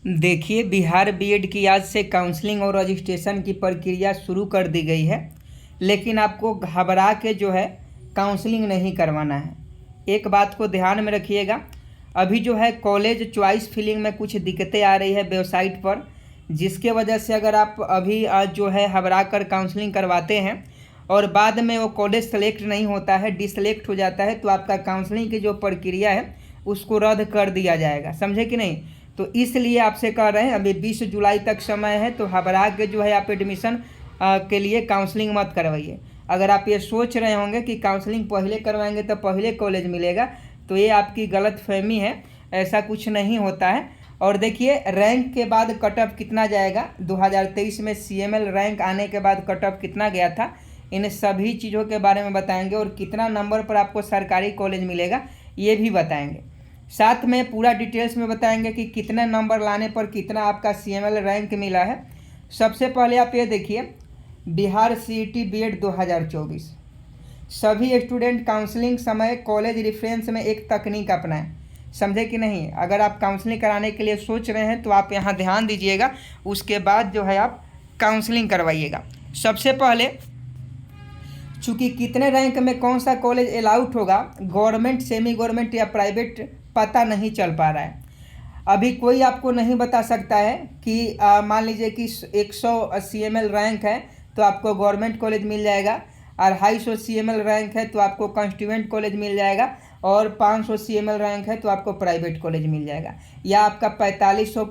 देखिए, बिहार बीएड की आज से काउंसलिंग और रजिस्ट्रेशन की प्रक्रिया शुरू कर दी गई है, लेकिन आपको घबरा के जो है काउंसलिंग नहीं करवाना है। एक बात को ध्यान में रखिएगा, अभी जो है कॉलेज चॉइस फिलिंग में कुछ दिक्कतें आ रही है वेबसाइट पर, जिसके वजह से अगर आप अभी आज जो है घबरा कर काउंसलिंग करवाते हैं और बाद में वो कॉलेज सेलेक्ट नहीं होता है, डिसलेक्ट हो जाता है, तो आपका काउंसलिंग की जो प्रक्रिया है उसको रद्द कर दिया जाएगा। समझे कि नहीं? तो इसलिए आपसे कह रहे हैं अभी 20 जुलाई तक समय है, तो घबरा के जो है आप एडमिशन के लिए काउंसलिंग मत करवाइए। अगर आप ये सोच रहे होंगे कि काउंसलिंग पहले करवाएंगे तो पहले कॉलेज मिलेगा, तो ये आपकी गलतफहमी है, ऐसा कुछ नहीं होता है। और देखिए, रैंक के बाद कट ऑफ कितना जाएगा, 2023 में सीएमएल रैंक आने के बाद कट ऑफ कितना गया था, इन सभी चीज़ों के बारे में बताएंगे और कितना नंबर पर आपको सरकारी कॉलेज मिलेगा ये भी बताएंगे। साथ में पूरा डिटेल्स में बताएंगे कि कितने नंबर लाने पर कितना आपका सीएमएल रैंक मिला है। सबसे पहले आप ये देखिए, बिहार सीईटी बीएड 2024 सभी स्टूडेंट काउंसलिंग समय कॉलेज रेफरेंस में एक तकनीक अपनाएं। समझे कि नहीं? अगर आप काउंसलिंग कराने के लिए सोच रहे हैं तो आप यहाँ ध्यान दीजिएगा, उसके बाद जो है आप काउंसलिंग करवाइएगा। सबसे पहले, चूँकि कितने रैंक में कौन सा कॉलेज अलाउड होगा, गवर्नमेंट, सेमी गवर्नमेंट या प्राइवेट, पता नहीं चल पा रहा है। अभी कोई आपको नहीं बता सकता है कि मान लीजिए कि 100 सीएमएल रैंक है तो आपको गवर्नमेंट कॉलेज मिल जाएगा, और 250 सीएमएल रैंक है तो आपको कॉन्स्टिट्यूएंट कॉलेज मिल जाएगा, और 500 सीएमएल रैंक है तो आपको प्राइवेट कॉलेज मिल जाएगा, या आपका 4500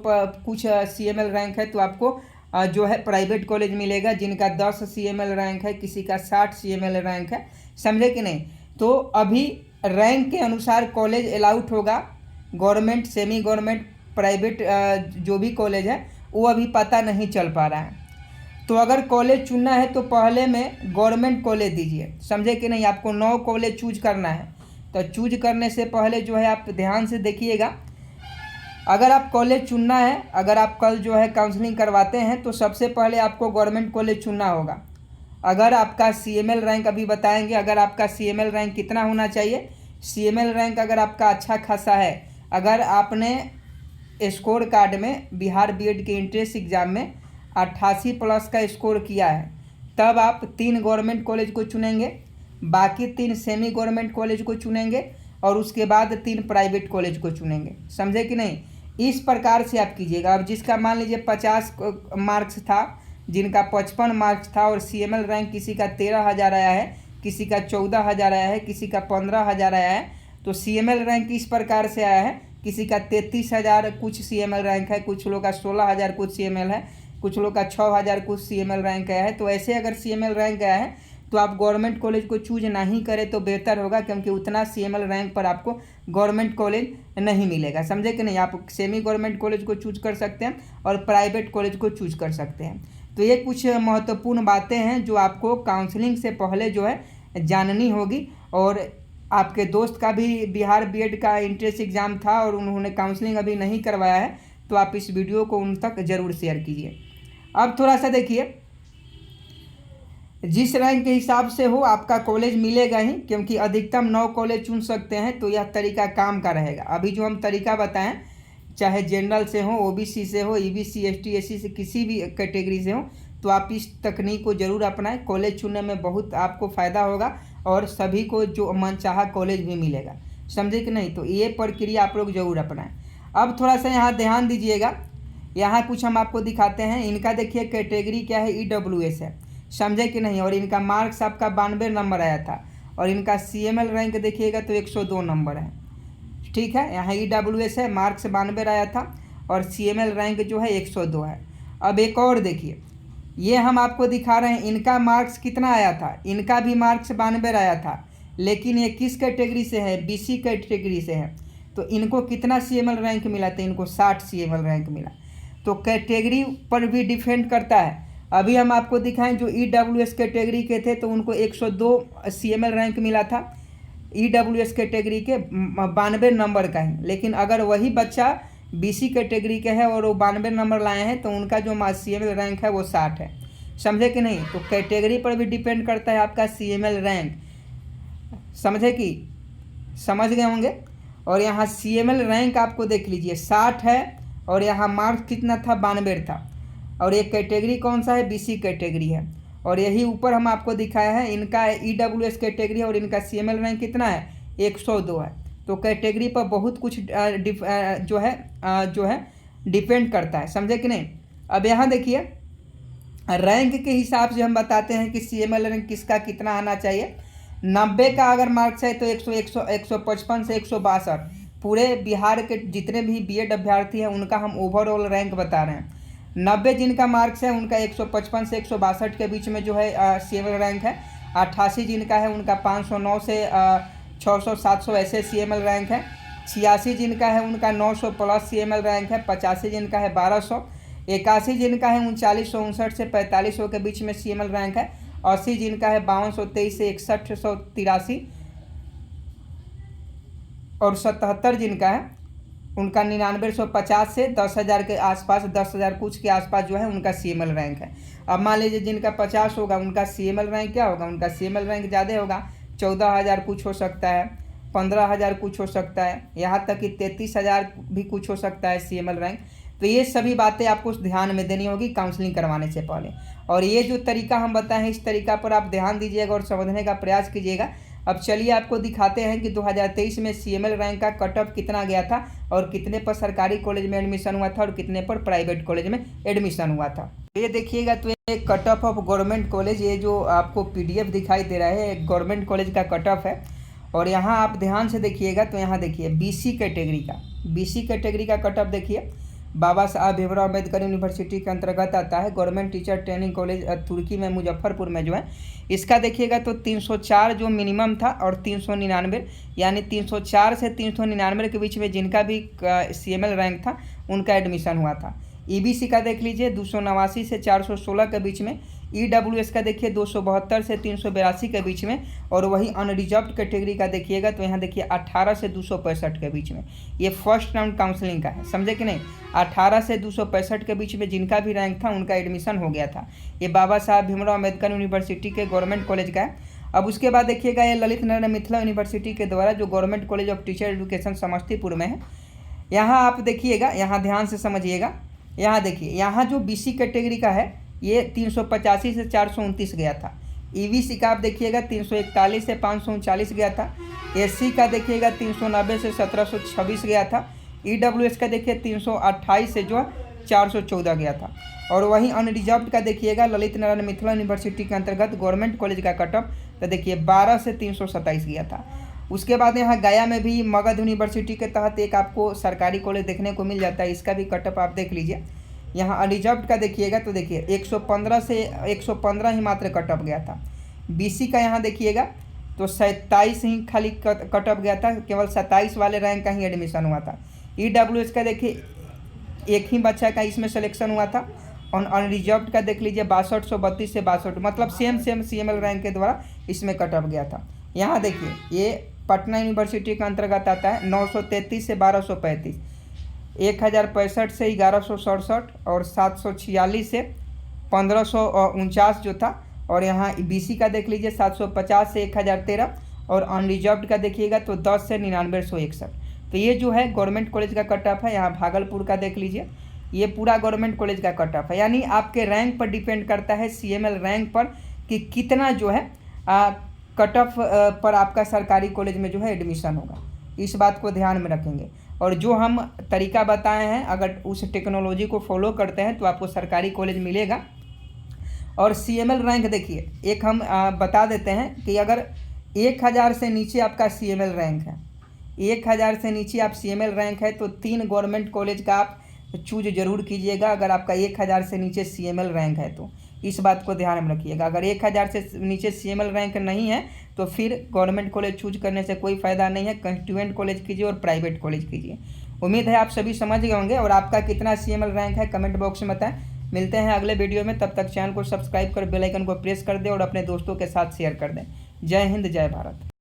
कुछ सीएमएल रैंक है तो आपको जो है प्राइवेट कॉलेज मिलेगा, जिनका 10 सीएमएल रैंक है, किसी का 60 सीएमएल रैंक है। समझे कि नहीं? तो अभी रैंक के अनुसार कॉलेज अलाउड होगा, गवर्नमेंट, सेमी गवर्नमेंट, प्राइवेट, जो भी कॉलेज है वो अभी पता नहीं चल पा रहा है। तो अगर कॉलेज चुनना है तो पहले में गवर्नमेंट कॉलेज दीजिए। समझे कि नहीं? आपको 9 कॉलेज चूज करना है, तो चूज करने से पहले जो है आप ध्यान से देखिएगा, अगर आप कॉलेज चुनना है, अगर आप कल जो है काउंसलिंग करवाते हैं तो सबसे पहले आपको गवर्नमेंट कॉलेज चुनना होगा। अगर आपका सीएमएल रैंक अभी बताएंगे, अगर आपका सीएमएल रैंक कितना होना चाहिए, सीएमएल रैंक अगर आपका अच्छा खासा है, अगर आपने स्कोर कार्ड में बिहार बीएड के एंट्रेंस एग्ज़ाम में 88+ का स्कोर किया है, तब आप 3 गवर्नमेंट कॉलेज को चुनेंगे, बाकी 3 सेमी गवर्नमेंट कॉलेज को चुनेंगे, और उसके बाद 3 प्राइवेट कॉलेज को चुनेंगे। समझे कि नहीं? इस प्रकार से आप कीजिएगा। अब जिसका मान लीजिए 50 मार्क्स था, जिनका 55 मार्क्स था, और सीएमएल रैंक किसी का 13,000 आया है, किसी का 14,000 आया है, किसी का 15,000 आया है, तो सीएमएल रैंक इस प्रकार से आया है, किसी का 33,000 कुछ सीएमएल रैंक है, कुछ लोग का 16,000 कुछ सीएमएल है, कुछ लोग का 6,000 कुछ सीएमएल रैंक आया है। तो ऐसे अगर सीएमएल रैंक आया है तो आप गवर्नमेंट कॉलेज को चूज नहीं करें तो बेहतर होगा, क्योंकि उतना सीएमएल रैंक पर आपको गवर्नमेंट कॉलेज नहीं मिलेगा। समझे कि नहीं? आप सेमी गवर्नमेंट कॉलेज को चूज कर सकते हैं और प्राइवेट कॉलेज को चूज कर सकते हैं। तो ये कुछ महत्वपूर्ण बातें हैं जो आपको काउंसलिंग से पहले जो है जाननी होगी। और आपके दोस्त का भी बिहार बीएड का एंट्रेंस एग्ज़ाम था और उन्होंने काउंसलिंग अभी नहीं करवाया है, तो आप इस वीडियो को उन तक ज़रूर शेयर कीजिए। अब थोड़ा सा देखिए, जिस रैंक के हिसाब से हो आपका कॉलेज मिलेगा ही, क्योंकि अधिकतम 9 कॉलेज चुन सकते हैं, तो यह तरीका काम का रहेगा। अभी जो हम तरीका बताएं, चाहे जनरल से हो, ओबीसी से हो, ईबीसी, एसटी, एससी से, किसी भी कैटेगरी से हो, तो आप इस तकनीक को ज़रूर अपनाएं। कॉलेज चुनने में बहुत आपको फ़ायदा होगा और सभी को जो मनचाहा कॉलेज भी मिलेगा। समझे कि नहीं? तो ये प्रक्रिया आप लोग ज़रूर अपनाएं। अब थोड़ा सा यहाँ ध्यान दीजिएगा, यहाँ कुछ हम आपको दिखाते हैं। इनका देखिए कैटेगरी क्या है, ईडब्ल्यूएस है। समझे कि नहीं? और इनका मार्क्स आपका 92 नंबर आया था, और इनका सीएमएल रैंक देखिएगा तो 102 नंबर है। ठीक है, यहाँ ईडब्ल्यूएस है, मार्क्स 92 आया था, और सीएमएल रैंक जो है 102 है। अब एक और देखिए, ये हम आपको दिखा रहे हैं, इनका मार्क्स कितना आया था, इनका भी मार्क्स 92 आया था, लेकिन ये किस कैटेगरी से है, बीसी कैटेगरी से है। तो इनको कितना सीएमएल रैंक मिला था, इनको 60 सीएमएल रैंक मिला। तो कैटेगरी पर भी डिपेंड करता है। अभी हम आपको दिखाएं, जो ईडब्ल्यूएस कैटेगरी के थे तो उनको 102 सीएमएल रैंक मिला था, ईडब्ल्यूएस कैटेगरी के 92 नंबर का ही। लेकिन अगर वही बच्चा बीसी कैटेगरी के है और वो 92 नंबर लाए हैं, तो उनका जो सीएमएल रैंक है वो 60 है। समझे कि नहीं? तो कैटेगरी पर भी डिपेंड करता है आपका सीएमएल रैंक। समझे कि समझ गए होंगे? और यहाँ सीएमएल रैंक आपको देख लीजिए 60 है, और यहाँ मार्क्स कितना था, 92 था। और ये कैटेगरी कौन सा है, BC कैटेगरी है। और यही ऊपर हम आपको दिखाया है इनका EWS कैटेगरी है और इनका CML रैंक कितना है, 102 है। तो कैटेगरी पर बहुत कुछ जो है डिपेंड करता है, समझे कि नहीं। अब यहाँ देखिए रैंक के हिसाब से हम बताते हैं कि CML रैंक किसका कितना आना चाहिए। 90 का अगर मार्क्स है तो 155 से 162 पूरे बिहार के जितने भी B.Ed अभ्यर्थी हैं उनका हम ओवरऑल रैंक बता रहे हैं। 90 जिनका मार्क्स है उनका 155 से 162 के बीच में जो है CML रैंक है। 88 जिनका है उनका 509 से 600-700 ऐसे CML रैंक है। 86 जिनका है उनका 900 प्लस CML रैंक है। 85 जिनका है 1200। 81 जिनका है 3959 से 4500 के बीच में CML रैंक है। 80 जिनका है 5223 से 6183। और 77 जिनका है उनका 9950 से 10,000 के आसपास, 10,000 कुछ के आसपास जो है उनका CML रैंक है। अब मान लीजिए जिनका 50 होगा उनका CML रैंक क्या होगा, उनका CML रैंक ज़्यादा होगा, 14,000 कुछ हो सकता है, 15,000 कुछ हो सकता है, यहाँ तक कि 33,000 भी कुछ हो सकता है CML रैंक। तो ये सभी बातें आपको ध्यान में देनी होगी काउंसलिंग करवाने से पहले। और ये जो तरीका हम बताए हैं इस तरीका पर आप ध्यान दीजिएगा और समझने का प्रयास कीजिएगा। अब चलिए आपको दिखाते हैं कि 2023 में CML रैंक का कट ऑफ कितना गया था और कितने पर सरकारी कॉलेज में एडमिशन हुआ था और कितने पर प्राइवेट कॉलेज में एडमिशन हुआ था। ये देखिएगा तो ये कट ऑफ गवर्नमेंट कॉलेज, ये जो आपको PDF दिखाई दे रहा है गवर्नमेंट कॉलेज का कट ऑफ है। और यहाँ आप ध्यान से देखिएगा तो यहाँ देखिए BC कैटेगरी का कट ऑफ देखिए। बाबा साहब भीमराव अम्बेडकर यूनिवर्सिटी के अंतर्गत आता है। गवर्नमेंट टीचर ट्रेनिंग कॉलेज तुर्की में मुजफ्फरपुर में जो है, इसका देखिएगा तो 304 जो मिनिमम था और 399, यानी 304 से 399 के बीच में जिनका भी CML रैंक था उनका एडमिशन हुआ था। EBC का देख लीजिए 289 से 416 के बीच में। EWS का देखिए 272 से 382 के बीच में। और वही अनरिजर्व्ड कैटेगरी का देखिएगा तो यहाँ देखिए 18 से 265 के बीच में। ये फर्स्ट राउंड काउंसलिंग का है, समझे कि नहीं। 18 से 265 के बीच में जिनका भी रैंक था उनका एडमिशन हो गया था। ये बाबा साहब भीमराव अम्बेडकर यूनिवर्सिटी के गवर्नमेंट कॉलेज का है। अब उसके बाद देखिएगा ये ललित नारायण मिथिला यूनिवर्सिटी के द्वारा जो government college of teacher education Samastipur में है। यहाँ आप देखिएगा, यहाँ ध्यान से समझिएगा। यहाँ देखिए यहाँ जो BC कैटेगरी का है ये 385 से 429 गया था। EBC का आप देखिएगा 341 से 539 गया था। SC का देखिएगा 390 से 1726 गया था। EWS का देखिए 328 से जो 414 गया था। और वहीं अनरिजर्व्ड का देखिएगा ललित नारायण मिथिला यूनिवर्सिटी के अंतर्गत गवर्नमेंट कॉलेज का कट ऑफ तो देखिए 12 से 327 गया था। उसके बाद यहाँ गया में भी मगध यूनिवर्सिटी के तहत एक आपको सरकारी कॉलेज देखने को मिल जाता है, इसका भी कट ऑफ आप देख लीजिए। यहाँ अनरिजर्व्ड का देखिएगा तो देखिए 115 से 115 ही मात्र कट ऑफ गया था। BC का यहाँ देखिएगा तो 27 ही खाली कट ऑफ गया था, केवल 27 वाले रैंक का ही एडमिशन हुआ था। EWS का देखिए एक ही बच्चा का इसमें सिलेक्शन हुआ था। और अनरिजर्व्ड का देख लीजिए 6232 से 62, मतलब सेम CML रैंक के द्वारा इसमें कट ऑफ गया था। यहाँ देखिए ये पटना यूनिवर्सिटी के अंतर्गत आता है 933 से 1235, 1065 से 1167 और 746 से 1549 जो था। और यहाँ BC का देख लीजिए 750 से 1013 और अनरिजर्व्ड का देखिएगा तो 10 से 9961। तो ये जो है गवर्नमेंट कॉलेज का कट ऑफ है। यहाँ भागलपुर का देख लीजिए, ये पूरा गवर्नमेंट कॉलेज का कट ऑफ है। यानी आपके रैंक पर डिपेंड करता है, CML रैंक पर कि कितना जो है कट ऑफ पर आपका सरकारी कॉलेज में जो है एडमिशन होगा। इस बात को ध्यान में रखेंगे। और जो हम तरीका बताए हैं अगर उस टेक्नोलॉजी को फॉलो करते हैं तो आपको सरकारी कॉलेज मिलेगा। और CML रैंक देखिए एक हम बता देते हैं कि अगर 1000 से नीचे आपका CML रैंक है, 1000 से नीचे आप CML रैंक है तो 3 गवर्नमेंट कॉलेज का आप चूज जरूर कीजिएगा। अगर आपका 1000 से नीचे CML रैंक है तो इस बात को ध्यान में रखिएगा। अगर 1000 से नीचे CML रैंक नहीं है तो फिर गवर्नमेंट कॉलेज चूज करने से कोई फ़ायदा नहीं है, कंस्टिट्यूएंट कॉलेज कीजिए और प्राइवेट कॉलेज कीजिए। उम्मीद है आप सभी समझ गए होंगे। और आपका कितना CML रैंक है कमेंट बॉक्स में बताएं। मिलते हैं अगले वीडियो में, तब तक चैनल को सब्सक्राइब कर बेल आइकन को प्रेस कर दें और अपने दोस्तों के साथ शेयर कर दें। जय हिंद, जय भारत।